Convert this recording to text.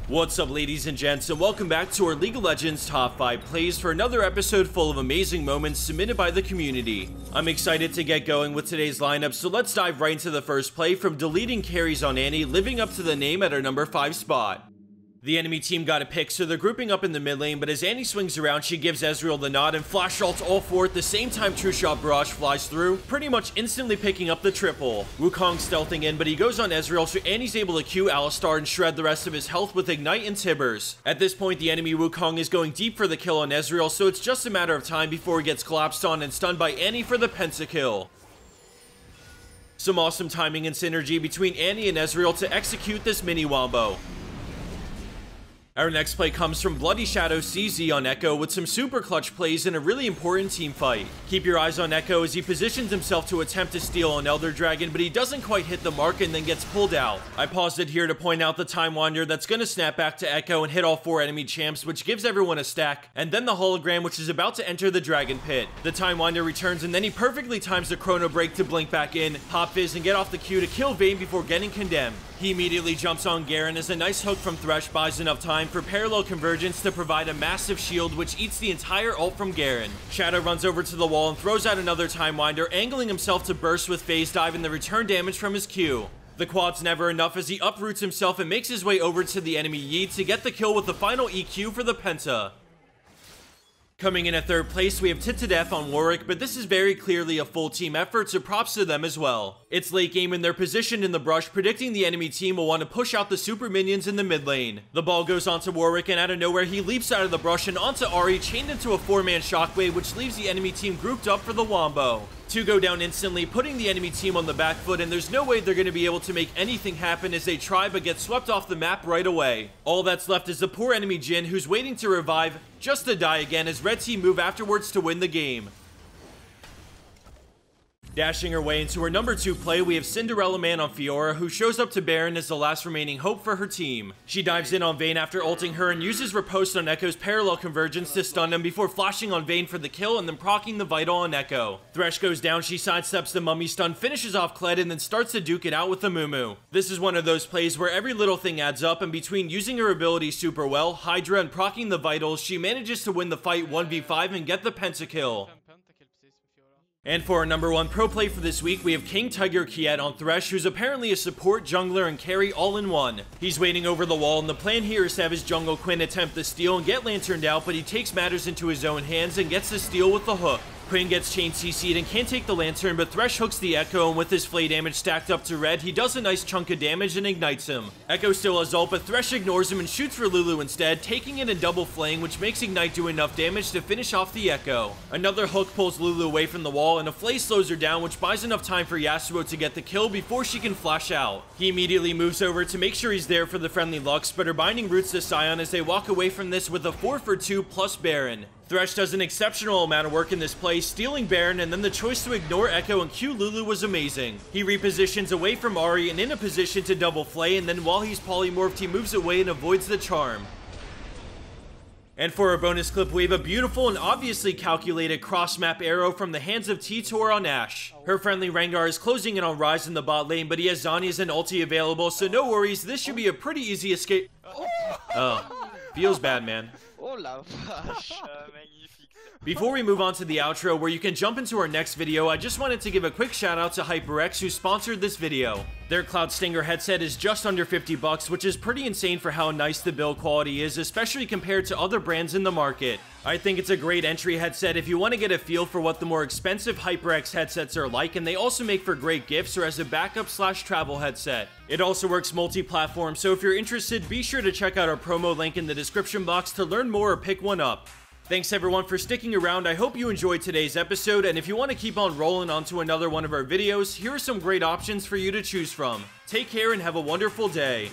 What's up, ladies and gents, and welcome back to our League of Legends Top 5 plays for another episode full of amazing moments submitted by the community. I'm excited to get going with today's lineup, so let's dive right into the first play from deleting carries on Annie, living up to the name at our number 5 spot. The enemy team got a pick, so they're grouping up in the mid lane, but as Annie swings around, she gives Ezreal the nod and flash ults all four at the same time. True Shot Barrage flies through, pretty much instantly picking up the triple. Wukong stealthing in, but he goes on Ezreal, so Annie's able to Q Alistar and shred the rest of his health with Ignite and Tibbers. At this point, the enemy Wukong is going deep for the kill on Ezreal, so it's just a matter of time before he gets collapsed on and stunned by Annie for the Pentakill. Some awesome timing and synergy between Annie and Ezreal to execute this mini wombo. Our next play comes from Bloody Shadow CZ on Ekko with some super clutch plays in a really important team fight. Keep your eyes on Ekko as he positions himself to attempt to steal an Elder Dragon, but he doesn't quite hit the mark and then gets pulled out. I paused it here to point out the Time Wander that's going to snap back to Ekko and hit all 4 enemy champs, which gives everyone a stack, and then the hologram, which is about to enter the Dragon Pit. The Time Wander returns, and then he perfectly times the Chrono Break to blink back in, pop Fizz, and get off the Q to kill Vayne before getting condemned. He immediately jumps on Garen as a nice hook from Thresh buys enough time for parallel convergence to provide a massive shield which eats the entire ult from Garen. Shadow runs over to the wall and throws out another Time Winder, angling himself to burst with phase dive and the return damage from his Q. The quad's never enough as he uproots himself and makes his way over to the enemy Yi to get the kill with the final EQ for the Penta. Coming in at third place, we have Titoudeff on Warwick, but this is very clearly a full team effort, so props to them as well. It's late game and they're positioned in the brush, predicting the enemy team will want to push out the super minions in the mid lane. The ball goes onto Warwick, and out of nowhere he leaps out of the brush and onto Ahri, chained into a 4-man shockwave, which leaves the enemy team grouped up for the wombo. 2 go down instantly, putting the enemy team on the back foot, and there's no way they're going to be able to make anything happen as they try but get swept off the map right away. All that's left is the poor enemy Jhin, who's waiting to revive, just to die again as red team move afterwards to win the game. Dashing her way into her number 2 play, we have Cínderella Man on Fiora, who shows up to Baron as the last remaining hope for her team. She dives in on Vayne after ulting her and uses Riposte on Ekko's parallel convergence to stun him before flashing on Vayne for the kill and then proccing the Vital on Ekko. Thresh goes down, she sidesteps the Mummy stun, finishes off Kled, and then starts to duke it out with the Mumu. This is one of those plays where every little thing adds up, and between using her ability super well, Hydra, and proccing the Vitals, she manages to win the fight 1v5 and get the Pentakill. And for our number 1 pro play for this week, we have King Tiger Kiet on Thresh, who's apparently a support, jungler, and carry all in one. He's waiting over the wall, and the plan here is to have his jungle Quinn attempt the steal and get lanterned out, but he takes matters into his own hands and gets the steal with the hook. Quinn gets chain CC'd and can't take the lantern, but Thresh hooks the Ekko, and with his flay damage stacked up to red, he does a nice chunk of damage and ignites him. Ekko still has ult, but Thresh ignores him and shoots for Lulu instead, taking it in double flaying, which makes Ignite do enough damage to finish off the Ekko. Another hook pulls Lulu away from the wall, and a flay slows her down, which buys enough time for Yasuo to get the kill before she can flash out. He immediately moves over to make sure he's there for the friendly Lux, but her binding roots to Sion as they walk away from this with a 4 for 2 plus Baron. Thresh does an exceptional amount of work in this play, stealing Baron, and then the choice to ignore Ekko and Q Lulu was amazing. He repositions away from Ahri and in a position to double flay, and then while he's polymorphed, he moves away and avoids the charm. And for our bonus clip, we have a beautiful and obviously calculated cross-map arrow from the hands of TeeTohr on Ashe. Her friendly Rengar is closing in on Ryze in the bot lane, but he has Zhonya's and ulti available, so no worries, this should be a pretty easy escape. Oh, feels bad, man. Oh la vache. Before we move on to the outro, where you can jump into our next video, I just wanted to give a quick shout out to HyperX, who sponsored this video. Their Cloud Stinger headset is just under 50 bucks, which is pretty insane for how nice the build quality is, especially compared to other brands in the market. I think it's a great entry headset if you want to get a feel for what the more expensive HyperX headsets are like, and they also make for great gifts or as a backup/travel headset. It also works multi-platform, so if you're interested, be sure to check out our promo link in the description box to learn more or pick one up. Thanks everyone for sticking around. I hope you enjoyed today's episode, and if you want to keep on rolling onto another one of our videos, here are some great options for you to choose from. Take care and have a wonderful day.